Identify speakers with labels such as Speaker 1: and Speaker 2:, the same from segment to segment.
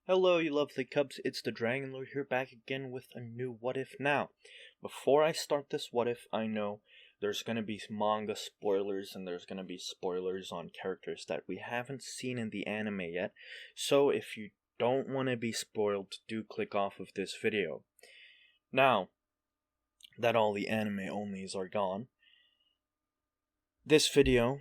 Speaker 1: Hello, you lovely cubs, it's the Dragon Lord here back again with a new What If. Now, before I start this What If, I know there's gonna be manga spoilers and there's gonna be spoilers on characters that we haven't seen in the anime yet, so if you don't want to be spoiled, do click off of this video. Now, that all the anime onlys are gone, this video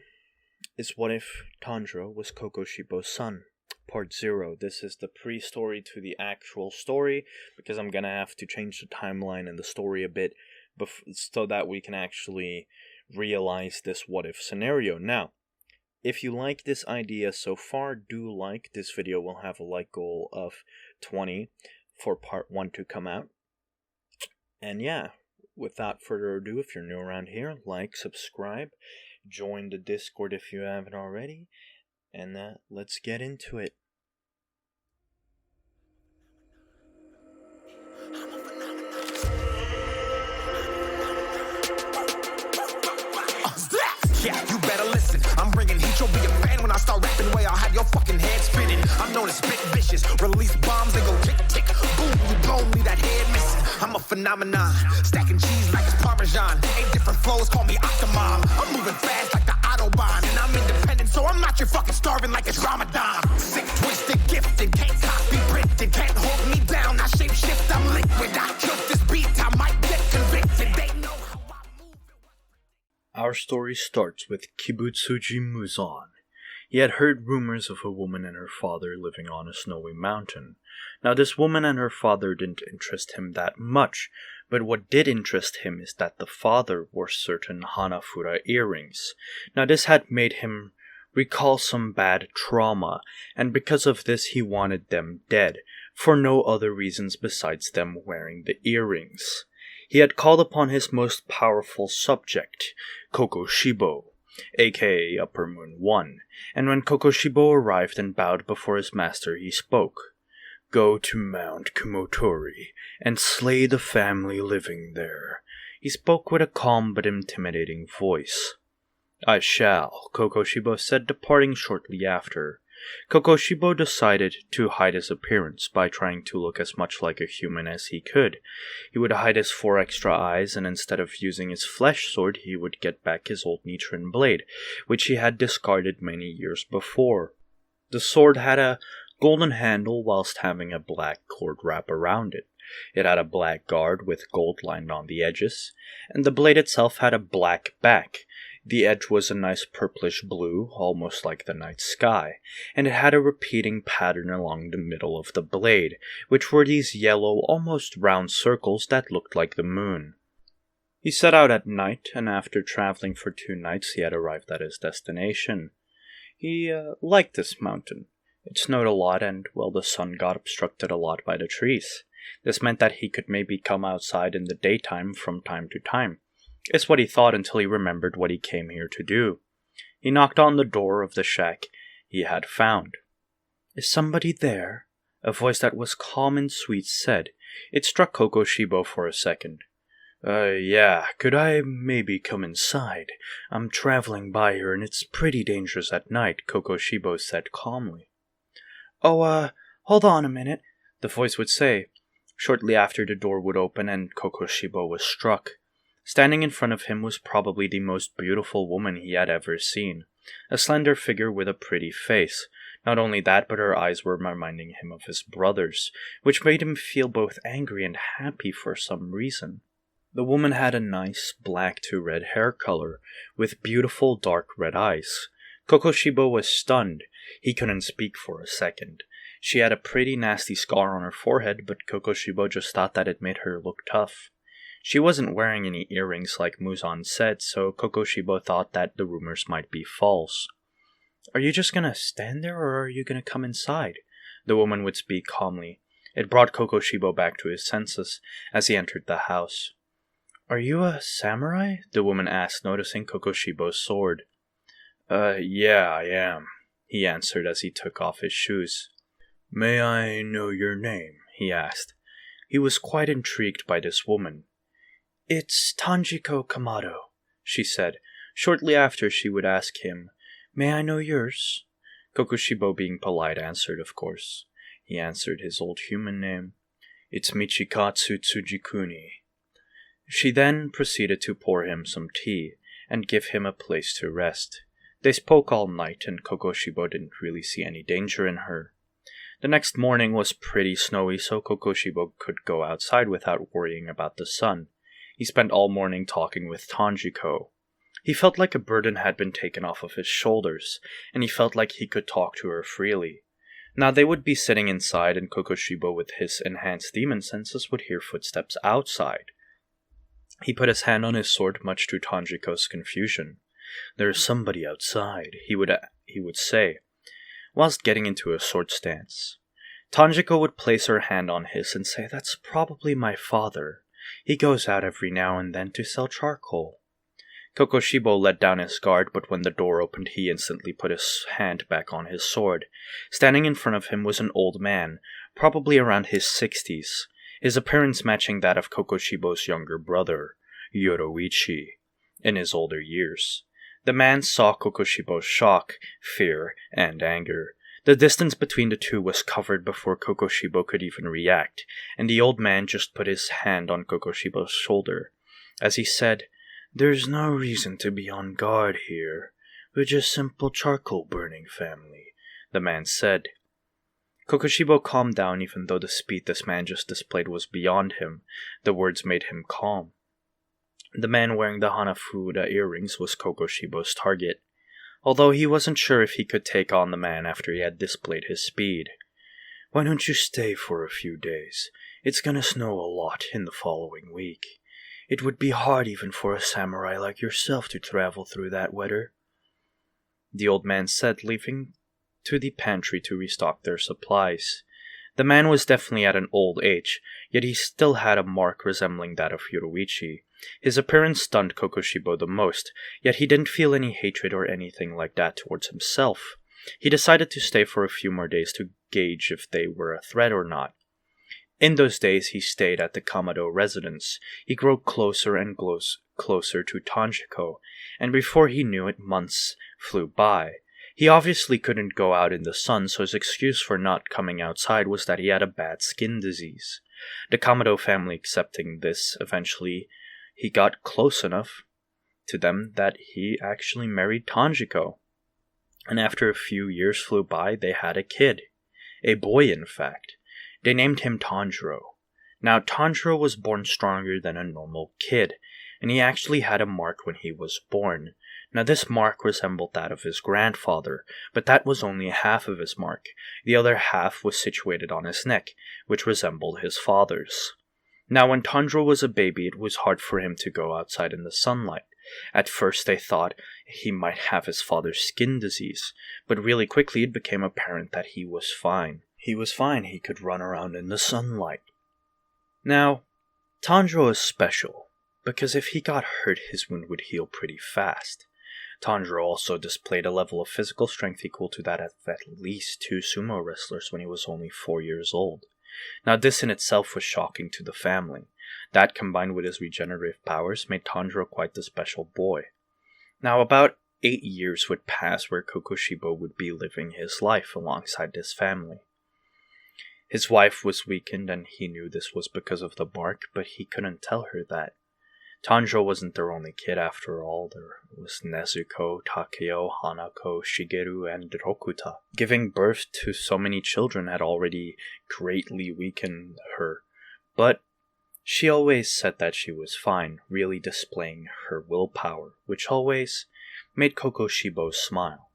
Speaker 1: is What If Tanjiro was Kokushibo's son. Part 0. This is the pre-story to the actual story, because I'm gonna have to change the timeline and the story a bit so that we can actually realize this what-if scenario. Now, if you like this idea so far, do like. This video will have a like goal of 20 for part 1 to come out. And yeah, without further ado, if you're new around here, like, subscribe, join the Discord if you haven't already, and let's get into it.
Speaker 2: Yeah, you better listen. I'm bringing heat, you'll be a fan when I start rapping. Way I'll have your fucking head spinning. I'm known as spit vicious. Release bombs and go tick tick. Boom, you blown me that head missing. I'm a phenomenon. Stacking cheese like it's Parmesan. 8 different flows, call me Octomom. I'm moving fast like the Autobahn. And I'm independent, so I'm not your fucking starving like it's Ramadan. Sick, twisted, gifted. Can't copy, printed. Can't hold me down. I shape shift, I'm liquid. I killed this beat, I might get convicted. They know how I move.
Speaker 1: Our story starts with Kibutsuji Muzan. He had heard rumors of a woman and her father living on a snowy mountain. Now, this woman and her father didn't interest him that much, but what did interest him is that the father wore certain Hanafura earrings. Now, this had made him recall some bad trauma, and because of this he wanted them dead, for no other reasons besides them wearing the earrings. He had called upon his most powerful subject, Kokushibo, aka Upper Moon 1, and when Kokushibo arrived and bowed before his master, he spoke. "Go to Mount Kumotori and slay the family living there." He spoke with a calm but intimidating voice. "I shall," Kokushibo said, departing shortly after. Kokushibo decided to hide his appearance by trying to look as much like a human as he could. He would hide his 4 extra eyes, and instead of using his flesh sword, he would get back his old Nichiren blade, which he had discarded many years before. The sword had a golden handle whilst having a black cord wrap around it. It had a black guard with gold lined on the edges, and the blade itself had a black back. The edge was a nice purplish blue, almost like the night sky, and it had a repeating pattern along the middle of the blade, which were these yellow, almost round circles that looked like the moon. He set out at night, and after traveling for 2 nights he had arrived at his destination. He liked this mountain. It snowed a lot, and, well, the sun got obstructed a lot by the trees. This meant that he could maybe come outside in the daytime from time to time. It's what he thought until he remembered what he came here to do. He knocked on the door of the shack he had found. "Is somebody there?" A voice that was calm and sweet said. It struck Kokushibo for a second. Yeah, could I maybe come inside? I'm traveling by here and it's pretty dangerous at night," Kokushibo said calmly. "Oh, hold on a minute," the voice would say. Shortly after, the door would open and Kokushibo was struck. Standing in front of him was probably the most beautiful woman he had ever seen. A slender figure with a pretty face. Not only that, but her eyes were reminding him of his brothers, which made him feel both angry and happy for some reason. The woman had a nice black to red hair color, with beautiful dark red eyes. Kokushibo was stunned. He couldn't speak for a second. She had a pretty nasty scar on her forehead, but Kokushibo just thought that it made her look tough. She wasn't wearing any earrings like Muzan said, so Kokushibo thought that the rumors might be false. "Are you just gonna stand there, or are you gonna come inside?" the woman would speak calmly. It brought Kokushibo back to his senses as he entered the house. "Are you a samurai?" the woman asked, noticing Kokushibo's sword. Yeah, I am," he answered as he took off his shoes. "May I know your name?" he asked. He was quite intrigued by this woman. "It's Tanjiro Kamado," she said. Shortly after, she would ask him, "May I know yours?" Kokushibo, being polite, answered, of course. he answered his old human name. "It's Michikatsu Tsujikuni." She then proceeded to pour him some tea and give him a place to rest. They spoke all night, and Kokushibo didn't really see any danger in her. The next morning was pretty snowy, so Kokushibo could go outside without worrying about the sun. He spent all morning talking with Tanjiro. He felt like a burden had been taken off of his shoulders, and he felt like he could talk to her freely. Now they would be sitting inside, and Kokushibo with his enhanced demon senses would hear footsteps outside. He put his hand on his sword, much to Tanjiro's confusion. "There is somebody outside," he would say, whilst getting into a sword stance. Tanjiro would place her hand on his and say, "That's probably my father. He goes out every now and then to sell charcoal." Kokushibo let down his guard, but when the door opened, he instantly put his hand back on his sword. Standing in front of him was an old man, probably around his 60s, his appearance matching that of Kokushibo's younger brother, Yoroichi, in his older years. The man saw Kokushibo's shock, fear, and anger. The distance between the two was covered before Kokushibo could even react, and the old man just put his hand on Kokushibo's shoulder. As he said, "There's no reason to be on guard here. We're just simple charcoal-burning family," the man said. Kokushibo calmed down, even though the speed this man just displayed was beyond him. The words made him calm. The man wearing the Hanafuda earrings was Kokushibo's target, although he wasn't sure if he could take on the man after he had displayed his speed. "Why don't you stay for a few days? It's gonna snow a lot in the following week. It would be hard even for a samurai like yourself to travel through that weather," the old man said, leaving to the pantry to restock their supplies. The man was definitely at an old age, yet he still had a mark resembling that of Yoroichi. His appearance stunned Kokushibo the most, yet he didn't feel any hatred or anything like that towards himself. He decided to stay for a few more days to gauge if they were a threat or not. In those days, he stayed at the Kamado residence. He grew closer and closer to Tanjiro, and before he knew it, months flew by. He obviously couldn't go out in the sun, so his excuse for not coming outside was that he had a bad skin disease. The Kamado family accepting this, eventually he got close enough to them that he actually married Tanjiro. And after a few years flew by, they had a kid. A boy, in fact. They named him Tanjiro. Now, Tanjiro was born stronger than a normal kid, and he actually had a mark when he was born. Now, this mark resembled that of his grandfather, but that was only half of his mark. The other half was situated on his neck, which resembled his father's. Now, when Tanjiro was a baby, it was hard for him to go outside in the sunlight. At first, they thought he might have his father's skin disease, but really quickly it became apparent that he was fine. He could run around in the sunlight. Now, Tanjiro is special, because if he got hurt, his wound would heal pretty fast. Tanjiro also displayed a level of physical strength equal to that of at least 2 sumo wrestlers when he was only 4 years old. Now, this in itself was shocking to the family. That, combined with his regenerative powers, made Tanjiro quite the special boy. Now, about 8 years would pass where Kokushibo would be living his life alongside his family. His wife was weakened, and he knew this was because of the mark, but he couldn't tell her that. Tanjiro wasn't their only kid after all. There was Nezuko, Takeo, Hanako, Shigeru, and Rokuta. Giving birth to so many children had already greatly weakened her, but she always said that she was fine, really displaying her willpower, which always made Kokushibo smile.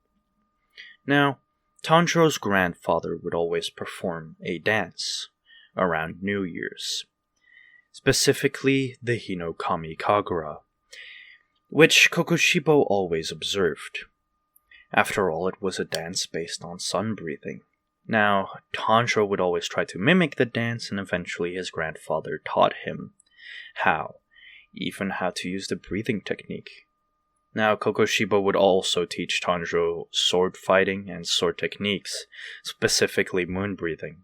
Speaker 1: Now, Tanjiro's grandfather would always perform a dance around New Year's, specifically the Hinokami Kagura, which Kokushibo always observed. After all, it was a dance based on sun breathing. Now, Tanjiro would always try to mimic the dance, and eventually his grandfather taught him how, even how to use the breathing technique. Now, Kokushibo would also teach Tanjiro sword fighting and sword techniques, specifically moon breathing.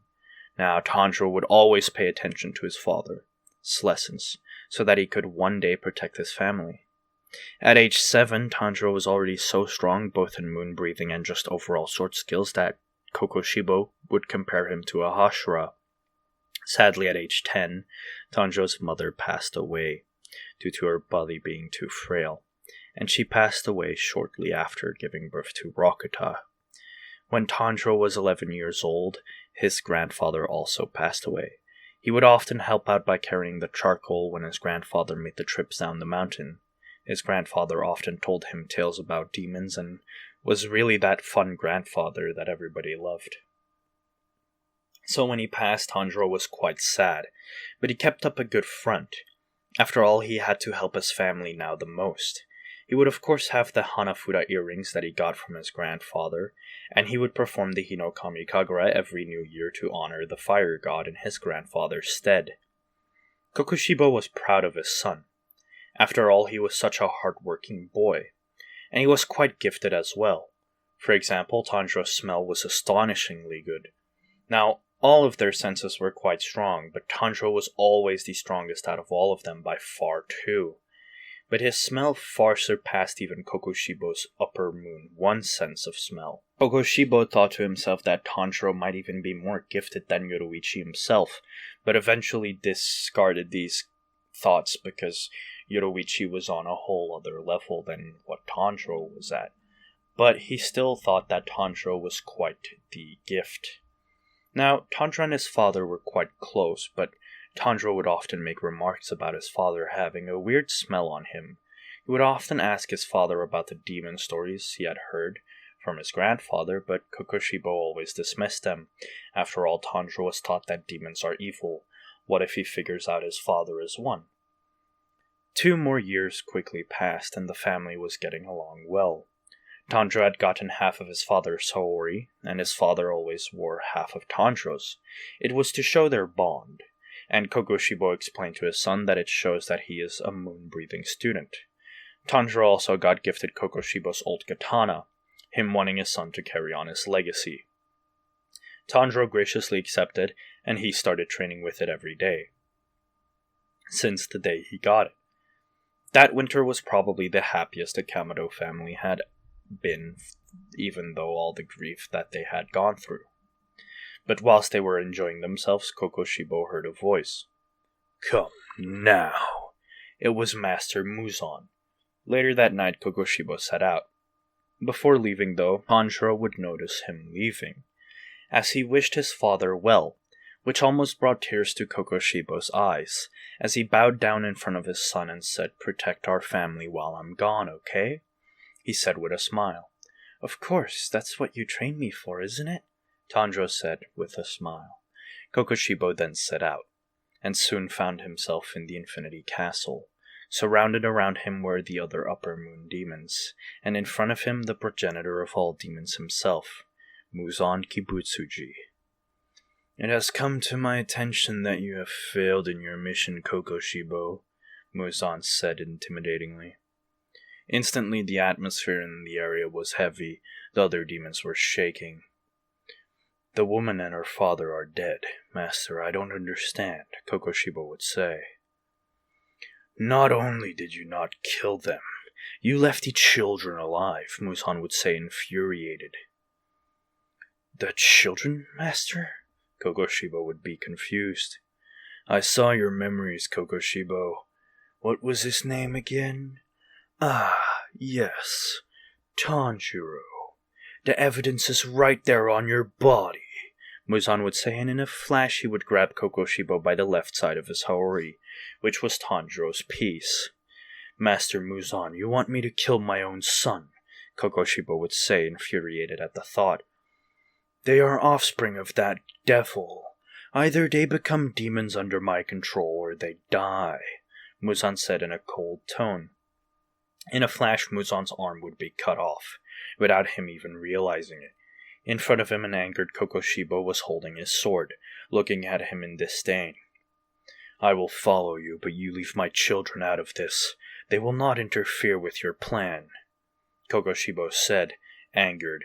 Speaker 1: Now, Tanjiro would always pay attention to his father's lessons, so that he could one day protect his family. At age 7, Tanjiro was already so strong, both in moon breathing and just overall sword skills, that Kokushibo would compare him to a hashira. Sadly, at age 10, Tanjiro's mother passed away due to her body being too frail, and she passed away shortly after giving birth to Rakuta. When Tanjiro was 11 years old, his grandfather also passed away. He would often help out by carrying the charcoal when his grandfather made the trips down the mountain. His grandfather often told him tales about demons and was really that fun grandfather that everybody loved. So when he passed, Tanjiro was quite sad, but he kept up a good front. After all, he had to help his family now the most. He would of course have the Hanafuda earrings that he got from his grandfather, and he would perform the Hinokami Kagura every new year to honor the fire god in his grandfather's stead. Kokushibo was proud of his son. After all, he was such a hard-working boy, and he was quite gifted as well. For example, Tanjiro's smell was astonishingly good. Now, all of their senses were quite strong, but Tanjiro was always the strongest out of all of them by far too. But his smell far surpassed even Kokushibo's upper moon one sense of smell. Kokushibo thought to himself that Tanjiro might even be more gifted than Yoruichi himself, but eventually discarded these thoughts because Yoruichi was on a whole other level than what Tanjiro was at. But he still thought that Tanjiro was quite the gift. Now, Tanjiro and his father were quite close, but Tanjiro would often make remarks about his father having a weird smell on him. He would often ask his father about the demon stories he had heard from his grandfather, but Kokushibo always dismissed them. After all, Tanjiro was taught that demons are evil. What if he figures out his father is one? 2 more years quickly passed, and the family was getting along well. Tanjiro had gotten half of his father's haori, and his father always wore half of Tanjiro's. It was to show their bond, and Kokushibo explained to his son that it shows that he is a moon-breathing student. Tanjiro also got gifted Kokushibo's old katana, him wanting his son to carry on his legacy. Tanjiro graciously accepted, and he started training with it every day, since the day he got it. That winter was probably the happiest the Kamado family had been, even though all the grief that they had gone through. But whilst they were enjoying themselves, Kokushibo heard a voice. "Come now." It was Master Muzan. Later that night, Kokushibo set out. Before leaving, though, Tanjiro would notice him leaving, as he wished his father well, which almost brought tears to Kokushibo's eyes, as he bowed down in front of his son and said, "Protect our family while I'm gone, okay?" He said with a smile. "Of course, that's what you trained me for, isn't it?" Tanjiro said with a smile. Kokushibo then set out, and soon found himself in the Infinity Castle. Surrounded around him were the other Upper Moon demons, and in front of him the progenitor of all demons himself, Muzan Kibutsuji. "It has come to my attention that you have failed in your mission, Kokushibo," Muzan said intimidatingly. Instantly, the atmosphere in the area was heavy. The other demons were shaking. "The woman and her father are dead, Master. I don't understand," Kokushibo would say. "Not only did you not kill them, you left the children alive," Muzan would say, infuriated. "The children, Master?" Kokushibo would be confused. "I saw your memories, Kokushibo. What was his name again? Ah, yes, Tanjiro. The evidence is right there on your body," Muzan would say, and in a flash he would grab Kokushibo by the left side of his haori, which was Tanjiro's piece. "Master Muzan, you want me to kill my own son," Kokushibo would say, infuriated at the thought. "They are offspring of that devil. Either they become demons under my control or they die," Muzan said in a cold tone. In a flash, Muzan's arm would be cut off, without him even realizing it. In front of him, an angered Kokushibo was holding his sword, looking at him in disdain. "I will follow you, but you leave my children out of this. They will not interfere with your plan," Kokushibo said, angered.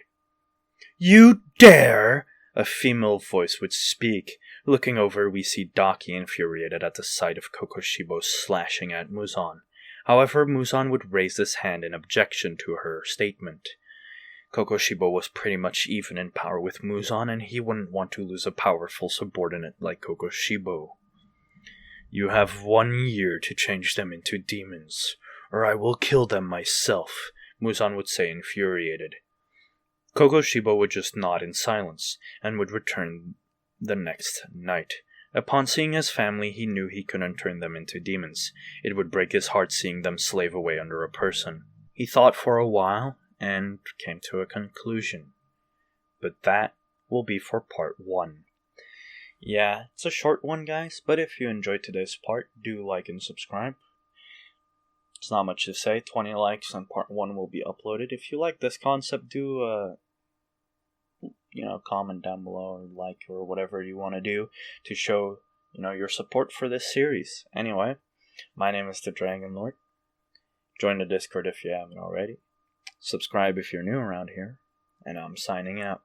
Speaker 1: "You dare!" a female voice would speak. Looking over, we see Daki infuriated at the sight of Kokushibo slashing at Muzan. However, Muzan would raise his hand in objection to her statement. Kokushibo was pretty much even in power with Muzan, and he wouldn't want to lose a powerful subordinate like Kokushibo. You have 1 year to change them into demons, or I will kill them myself, Muzan would say, infuriated. Kokushibo would just nod in silence, and would return the next night. Upon seeing his family, he knew he couldn't turn them into demons. It would break his heart seeing them slave away under a person. He thought for a while, and came to a conclusion. But that will be for part 1. Yeah, it's a short one, guys, but if you enjoyed today's part, do like and subscribe. It's not much to say. 20 likes and part 1 will be uploaded. If you like this concept, do comment down below, or like, or whatever you want to do to show, your support for this series. Anyway, my name is the Dragon Lord. Join the Discord if you haven't already. Subscribe if you're new around here. And I'm signing out.